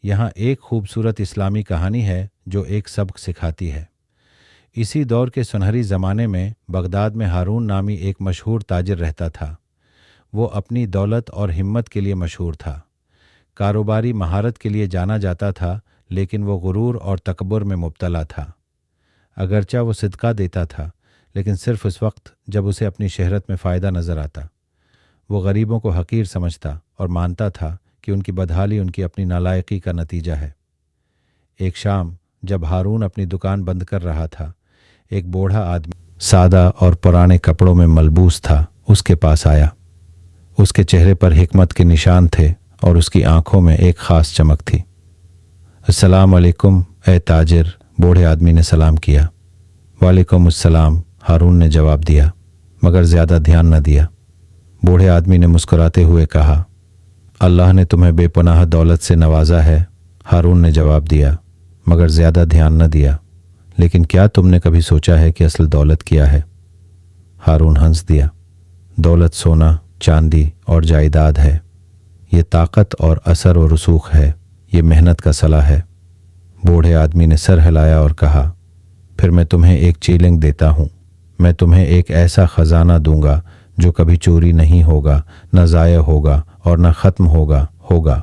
یہاں ایک خوبصورت اسلامی کہانی ہے جو ایک سبق سکھاتی ہے۔ اسی دور کے سنہری زمانے میں بغداد میں ہارون نامی ایک مشہور تاجر رہتا تھا۔ وہ اپنی دولت اور ہمت کے لیے مشہور تھا۔ کاروباری مہارت کے لیے جانا جاتا تھا، لیکن وہ غرور اور تکبر میں مبتلا تھا۔ اگرچہ وہ صدقہ دیتا تھا، لیکن صرف اس وقت جب اسے اپنی شہرت میں فائدہ نظر آتا۔ وہ غریبوں کو حقیر سمجھتا اور مانتا تھا کہ ان کی بدحالی ان کی اپنی نالائقی کا نتیجہ ہے۔ ایک شام جب ہارون اپنی دکان بند کر رہا تھا، ایک بوڑھا آدمی سادہ اور پرانے کپڑوں میں ملبوس تھا اس کے پاس آیا۔ اس کے چہرے پر حکمت کے نشان تھے اور اس کی آنکھوں میں ایک خاص چمک تھی۔ السلام علیکم اے تاجر، بوڑھے آدمی نے سلام کیا۔ وعلیکم السلام، ہارون نے جواب دیا، مگر زیادہ دھیان نہ دیا۔ بوڑھے آدمی نے مسکراتے ہوئے کہا، اللہ نے تمہیں بے پناہ دولت سے نوازا ہے۔ ہارون نے جواب دیا، مگر زیادہ دھیان نہ دیا، لیکن کیا تم نے کبھی سوچا ہے کہ اصل دولت کیا ہے؟ ہارون ہنس دیا، دولت سونا، چاندی اور جائیداد ہے۔ یہ طاقت اور اثر و رسوخ ہے، یہ محنت کا صلہ ہے۔ بوڑھے آدمی نے سر ہلایا اور کہا، پھر میں تمہیں ایک چیلنج دیتا ہوں۔ میں تمہیں ایک ایسا خزانہ دوں گا جو کبھی چوری نہیں ہوگا، نہ ضائع ہوگا اور نہ ختم ہوگا،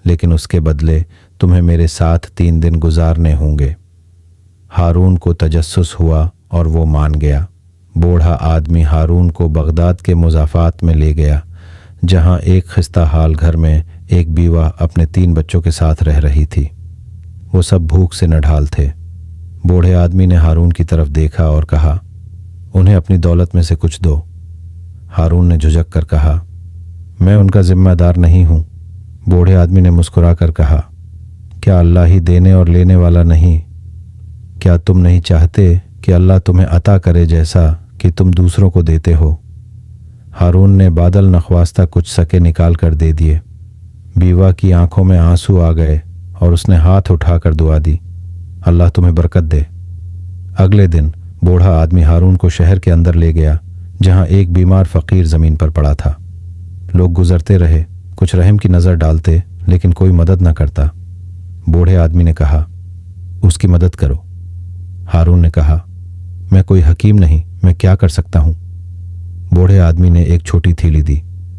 لیکن اس کے بدلے تمہیں میرے ساتھ 3 دن گزارنے ہوں گے۔ ہارون کو تجسس ہوا اور وہ مان گیا۔ بوڑھا آدمی ہارون کو بغداد کے مضافات میں لے گیا، جہاں ایک خستہ حال گھر میں ایک بیوہ اپنے 3 بچوں کے ساتھ رہ رہی تھی۔ وہ سب بھوک سے نڈھال تھے۔ بوڑھے آدمی نے ہارون کی طرف دیکھا اور کہا، انہیں اپنی دولت میں سے کچھ دو۔ ہارون نے جھجک کر کہا، میں ان کا ذمہ دار نہیں ہوں۔ بوڑھے آدمی نے مسکرا کر کہا، کیا اللہ ہی دینے اور لینے والا نہیں؟ کیا تم نہیں چاہتے کہ اللہ تمہیں عطا کرے جیسا کہ تم دوسروں کو دیتے ہو؟ ہارون نے بادل نخواستہ کچھ سکے نکال کر دے دیے۔ بیوہ کی آنکھوں میں آنسو آ گئے اور اس نے ہاتھ اٹھا کر دعا دی، اللہ تمہیں برکت دے۔ اگلے دن بوڑھا آدمی ہارون کو شہر کے اندر لے گیا، جہاں ایک بیمار فقیر زمین پر پڑا تھا۔ لوگ گزرتے رہے، کچھ رحم کی نظر ڈالتے، لیکن کوئی مدد نہ کرتا۔ بوڑھے آدمی نے کہا، اس کی مدد کرو۔ ہارون نے کہا، میں کوئی حکیم نہیں، میں کیا کر سکتا ہوں؟ بوڑھے آدمی نے ایک چھوٹی تھیلی دی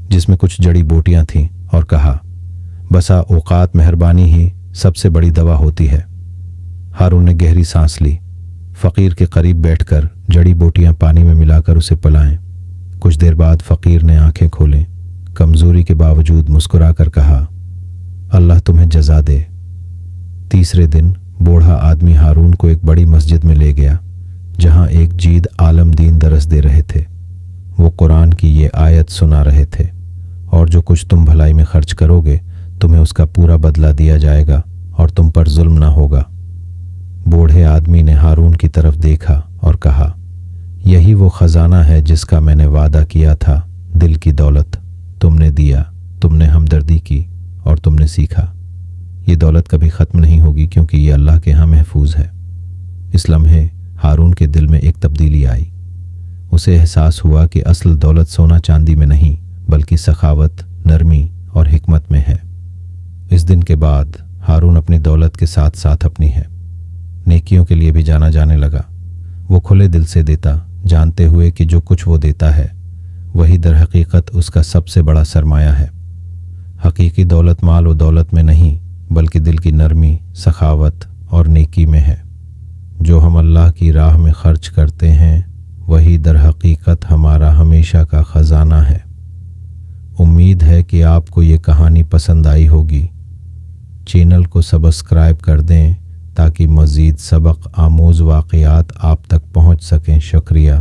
جس میں کچھ جڑی بوٹیاں تھیں اور کہا، بسا اوقات مہربانی ہی سب سے بڑی دوا ہوتی ہے۔ ہارون نے گہری سانس لی۔ فقیر کے قریب بیٹھ کر جڑی بوٹیاں پانی میں ملا کر اسے پلائیں۔ کچھ دیر بعد فقیر نے آنکھیں کھولیں، کمزوری کے باوجود مسکرا کر کہا، اللہ تمہیں جزا دے۔ تیسرے دن بوڑھا آدمی ہارون کو ایک بڑی مسجد میں لے گیا، جہاں ایک جید عالم دین درس دے رہے تھے۔ وہ قرآن کی یہ آیت سنا رہے تھے، اور جو کچھ تم بھلائی میں خرچ کرو گے تمہیں اس کا پورا بدلہ دیا جائے گا اور تم پر ظلم نہ ہوگا۔ بوڑھے آدمی نے ہارون کی طرف دیکھا اور کہا، یہی وہ خزانہ ہے جس کا میں نے وعدہ کیا تھا، دل کی دولت۔ تم نے دیا، تم نے ہمدردی کی اور تم نے سیکھا۔ یہ دولت کبھی ختم نہیں ہوگی کیونکہ یہ اللہ کے ہاں محفوظ ہے۔ اس لمحے ہارون کے دل میں ایک تبدیلی آئی۔ اسے احساس ہوا کہ اصل دولت سونا چاندی میں نہیں، بلکہ سخاوت، نرمی اور حکمت میں ہے۔ اس دن کے بعد ہارون اپنی دولت کے ساتھ ساتھ اپنی ہے نیکیوں کے لیے بھی جانا جانے لگا۔ وہ کھلے دل سے دیتا، جانتے ہوئے کہ جو کچھ وہ دیتا ہے وہی در حقیقت اس کا سب سے بڑا سرمایہ ہے۔ حقیقی دولت مال و دولت میں نہیں، بلکہ دل کی نرمی، سخاوت اور نیکی میں ہے۔ جو ہم اللہ کی راہ میں خرچ کرتے ہیں وہی در حقیقت ہمارا ہمیشہ کا خزانہ ہے۔ امید ہے کہ آپ کو یہ کہانی پسند آئی ہوگی۔ چینل کو سبسکرائب کر دیں تاکہ مزید سبق آموز واقعات آپ تک پہنچ سکیں۔ شکریہ۔